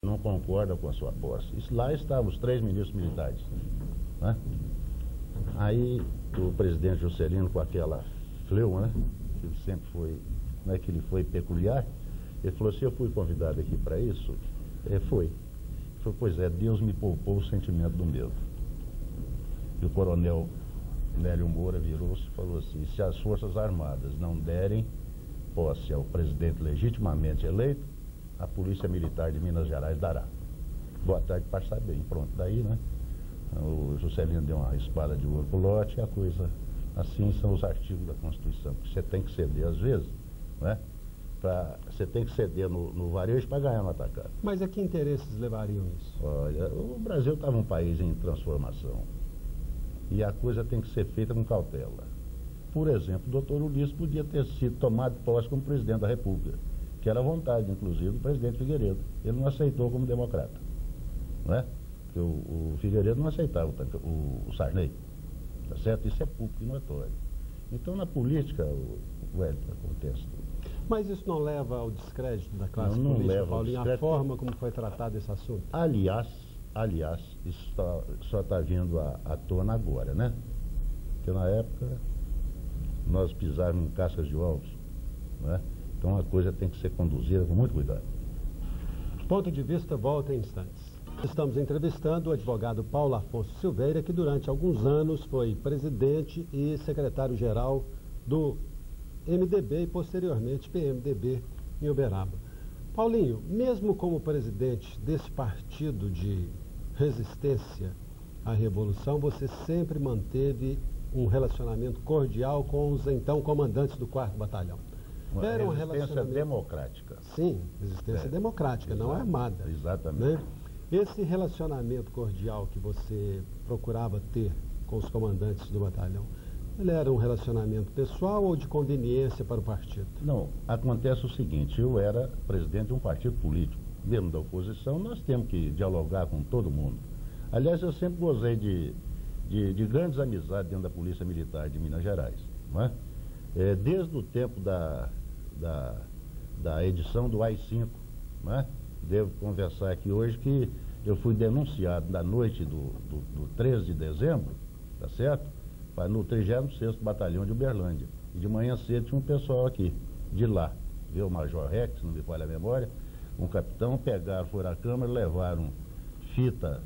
não concorda com a sua posse. Lá estavam os 3 ministros militares, né? Aí o presidente Juscelino, com aquela fleuma, né, que ele sempre foi, não é que ele foi peculiar, ele falou assim: eu fui convidado aqui para isso? Foi. Ele falou: pois é, Deus me poupou o sentimento do medo. E o coronel Nélio Moura virou-se e falou assim: se as Forças Armadas não derem posse ao presidente legitimamente eleito, a Polícia Militar de Minas Gerais dará. Boa tarde, passar bem. Pronto, daí, né? O Juscelino deu uma espada de ouro pro lote, e a coisa, assim são os artigos da Constituição, que você tem que ceder às vezes, né? Você tem que ceder no varejo para ganhar no atacado. Mas a que interesses levariam isso? Olha, o Brasil estava um país em transformação, e a coisa tem que ser feita com cautela. Por exemplo, o doutor Ulisses podia ter sido tomado posse como presidente da República, que era a vontade, inclusive, do presidente Figueiredo. Ele não aceitou como democrata, não é? Porque o Figueiredo não aceitava o Sarney, tá certo? Isso é público e notório. Então, na política, acontece tudo. Mas isso não leva ao descrédito da classe não política, leva Paulinho, ao descrédito. a forma como foi tratado esse assunto? Aliás, isso só está vindo à tona agora, né? Porque na época nós pisávamos em cascas de ovos, não é? Então a coisa tem que ser conduzida com muito cuidado. Ponto de vista volta em instantes. Estamos entrevistando o advogado Paulo Afonso Silveira, que durante alguns anos foi presidente e secretário-geral do MDB e posteriormente PMDB em Uberaba. Paulinho, mesmo como presidente desse partido de resistência à Revolução, você sempre manteve um relacionamento cordial com os então comandantes do 4º Batalhão. Era uma resistência democrática. Sim, resistência democrática, não armada. Exatamente. Né? Esse relacionamento cordial que você procurava ter com os comandantes do batalhão, ele era um relacionamento pessoal ou de conveniência para o partido? Não, acontece o seguinte: eu era presidente de um partido político. Mesmo da oposição, nós temos que dialogar com todo mundo. Aliás, eu sempre gozei de grandes amizades dentro da Polícia Militar de Minas Gerais, não é? Desde o tempo da edição do AI-5, não é? Devo conversar aqui hoje que eu fui denunciado na noite do 13 de dezembro, tá certo? No 36º Batalhão de Uberlândia. E de manhã cedo tinha um pessoal aqui, de lá, viu, o Major Rex, não me falha a memória, um capitão, pegaram, foram à Câmara, levaram fita,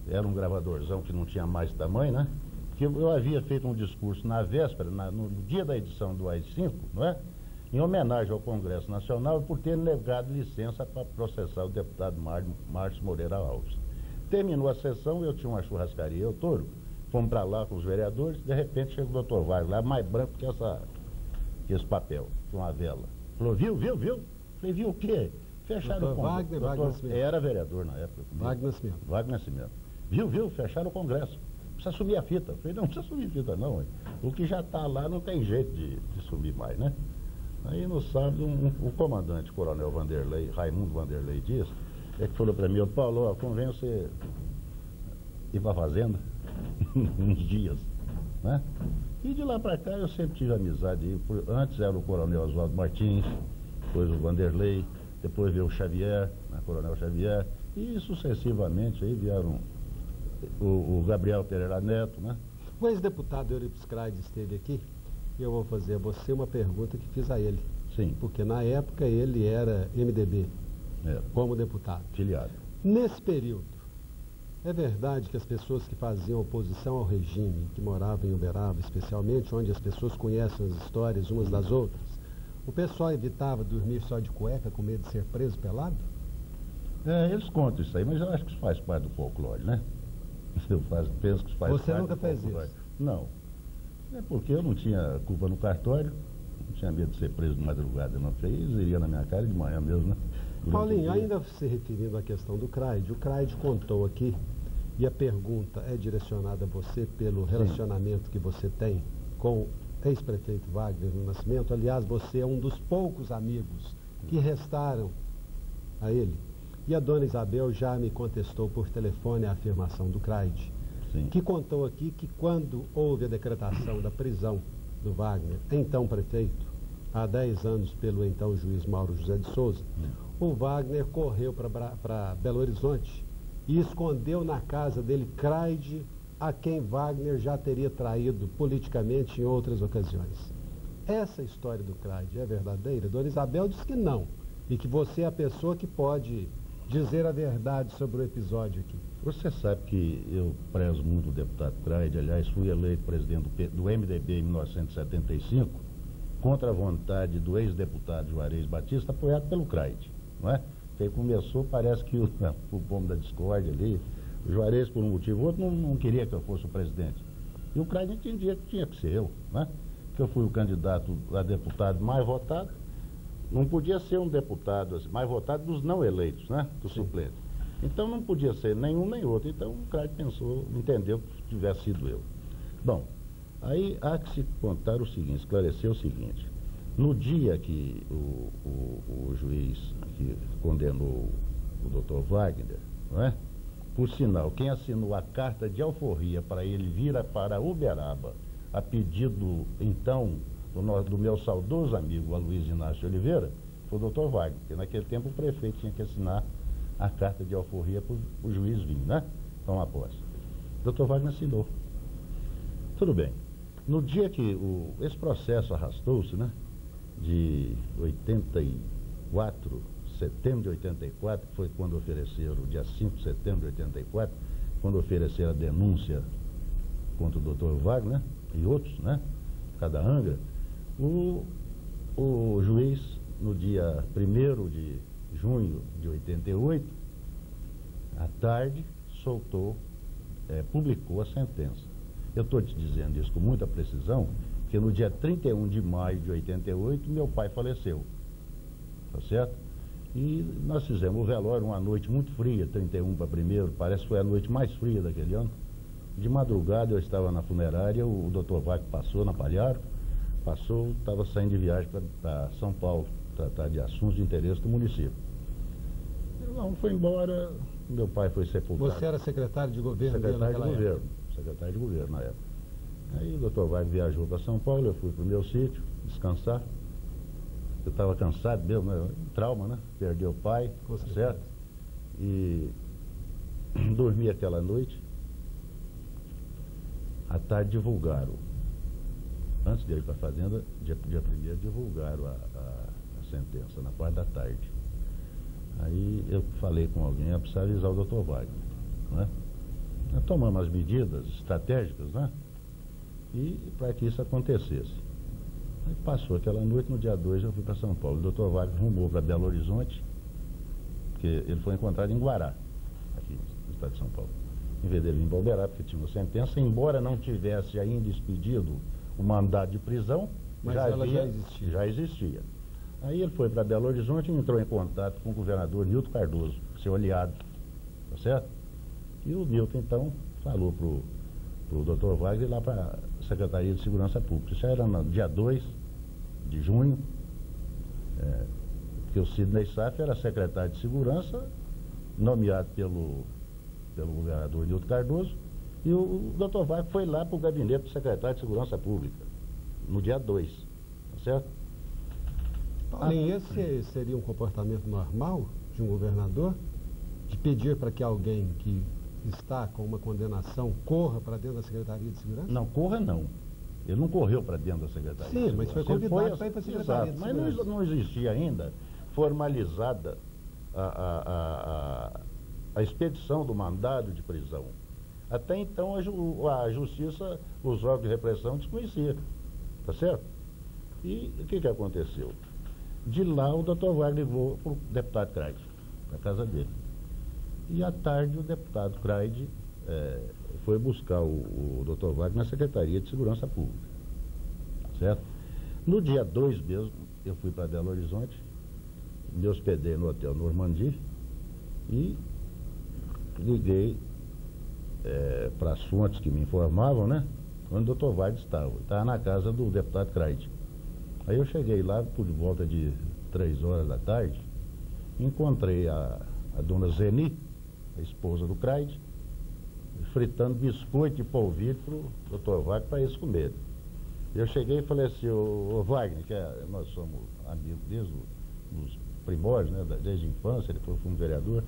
era um gravadorzão que não tinha mais tamanho, né? Que eu havia feito um discurso na véspera, no dia da edição do AI-5, não é? Em homenagem ao Congresso Nacional, por ter negado licença para processar o deputado Márcio Moreira Alves. Terminou a sessão, eu tinha uma churrascaria, eu Toro, fomos para lá com os vereadores, de repente chega o doutor Wagner lá, mais branco que esse papel, com uma vela. Falou: viu? Falei: viu o quê? Fecharam o Congresso. Wagner Nascimento. Era vereador na época. Wagner Nascimento. Wagner Nascimento. Viu? Fecharam o Congresso. Precisa sumir a fita. Falei: não precisa sumir a fita não. Hein? O que já está lá não tem jeito de sumir mais, né? Aí no sábado, o comandante, Coronel Vanderlei, Raimundo Vanderlei Dias, que falou para mim: ô Paulo, ó, convém você ir para a fazenda uns dias, né? E de lá para cá eu sempre tive amizade. Antes era o Coronel Oswaldo Martins, depois o Vanderlei, depois veio o Xavier, né, Coronel Xavier, e sucessivamente aí vieram o Gabriel Pereira Neto, né? O ex-deputado Eurípides Craide esteve aqui e eu vou fazer a você uma pergunta que fiz a ele. Sim. Porque na época ele era MDB, como deputado. Filiado. Nesse período, é verdade que as pessoas que faziam oposição ao regime, que moravam em Uberaba, especialmente, onde as pessoas conhecem as histórias umas das outras, o pessoal evitava dormir só de cueca com medo de ser preso pelado? Eles contam isso aí, mas eu acho que isso faz parte do folclore, né? Eu penso que isso faz Você parte nunca do fez folclore. isso? Não. É porque eu não tinha culpa no cartório, não tinha medo de ser preso de madrugada, não. Porque eles iriam na minha cara de manhã mesmo, né? Paulinho, ainda se referindo à questão do Craide, o Craide contou aqui, e a pergunta é direcionada a você pelo relacionamento que você tem com o ex-prefeito Wagner Nascimento. Aliás, você é um dos poucos amigos que restaram a ele. E a dona Isabel já me contestou por telefone a afirmação do Craide, que contou aqui que quando houve a decretação da prisão do Wagner, então prefeito, há 10 anos pelo então juiz Mauro José de Souza, o Wagner correu para Belo Horizonte e escondeu na casa dele Craide, a quem Wagner já teria traído politicamente em outras ocasiões. Essa história do Craide é verdadeira? Dona Isabel diz que não, e que você é a pessoa que pode dizer a verdade sobre o episódio aqui. Você sabe que eu prezo muito o deputado Craide. Aliás, fui eleito presidente do MDB em 1975, contra a vontade do ex-deputado Juarez Batista, apoiado pelo Craide, não é? Que aí começou, parece que o pomo da discórdia ali, o Juarez, por um motivo ou outro, não queria que eu fosse o presidente. E o Craide entendia que tinha que ser eu, né? Que eu fui o candidato a deputado mais votado. Não podia ser um deputado assim, mais votado dos não eleitos, né? Dos suplentes. Então não podia ser nenhum nem outro. Então o Craide pensou, entendeu que tivesse sido eu. Bom, aí há que se contar o seguinte, esclarecer o seguinte. No dia que o juiz que condenou o doutor Wagner, não é? Por sinal, quem assinou a carta de alforria para ele vir para Uberaba, a pedido, então, do meu saudoso amigo Aloysio Inácio Oliveira, foi o doutor Wagner, porque naquele tempo o prefeito tinha que assinar a carta de alforria para o juiz vir, né? Então, após. O doutor Wagner assinou. Tudo bem. No dia que esse processo arrastou-se, né? De 84, setembro de 84, que foi quando ofereceram, dia 5 de setembro de 84, quando ofereceram a denúncia contra o doutor Wagner, né? E outros, né? Cada Angra, o juiz, no dia 1º de junho de 88, à tarde, publicou a sentença. Eu estou te dizendo isso com muita precisão, porque no dia 31 de maio de 88, meu pai faleceu, tá certo? E nós fizemos o velório, uma noite muito fria, 31 para 1º, parece que foi a noite mais fria daquele ano. De madrugada eu estava na funerária, o doutor Wagner passou na Palharo, estava saindo de viagem para São Paulo, tratar de assuntos de interesse do município. Não, foi embora, meu pai foi sepultado. Você era secretário de governo? Secretário de governo na época. Aí o doutor Wagner viajou para São Paulo, eu fui para o meu sítio descansar. Eu estava cansado mesmo, né? Trauma, né? Perdi o pai, certo? E dormi aquela noite. À tarde divulgaram, antes de ir para a fazenda, dia 1º divulgaram a sentença, na parte da tarde. Aí eu falei com alguém, eu precisava avisar o doutor Wagner, né? Nós tomamos as medidas estratégicas, né? E para que isso acontecesse. Aí passou aquela noite, no dia 2 eu fui para São Paulo. O doutor Wagner rumou para Belo Horizonte, porque ele foi encontrado em Guará, aqui no estado de São Paulo. Em vez dele vir para Uberaba, porque tinha uma sentença, embora não tivesse ainda expedido o mandado de prisão, mas já existia. Aí ele foi para Belo Horizonte e entrou em contato com o governador Nilton Cardoso, seu aliado, tá certo? E o Nilton, então, falou para o doutor Wagner ir lá para a Secretaria de Segurança Pública. Isso era no dia 2 de junho, porque o Sidney Saff era secretário de Segurança, nomeado pelo governador Nilton Cardoso, e o doutor Wagner foi lá para o gabinete do secretário de Segurança Pública, no dia 2, tá certo? Paulinho, esse seria um comportamento normal de um governador? De pedir para que alguém que está com uma condenação corra para dentro da Secretaria de Segurança? Não, corra não. Ele não correu para dentro da Secretaria de Segurança. Sim, mas foi convidado para ir para a Secretaria de Segurança. Mas não existia ainda formalizada a expedição do mandado de prisão. Até então a justiça, os órgãos de repressão desconheciam, tá certo? E o que aconteceu? De lá o doutor Wagner levou para o deputado Craide, para a casa dele. E à tarde o deputado Craide foi buscar o doutor Wagner na Secretaria de Segurança Pública, certo? No dia 2 mesmo, eu fui para Belo Horizonte, me hospedei no Hotel Normandie e liguei para as fontes que me informavam, né? Onde o doutor Wagner estava na casa do deputado Craide. Aí eu cheguei lá por volta de 3 horas da tarde, encontrei a dona Zeni, a esposa do Craide, fritando biscoito de polvilho para o doutor Wagner para eles comerem. Eu cheguei e falei assim, ô Wagner, nós somos amigos desde os primórdios, né, desde a infância, depois fui um vereador.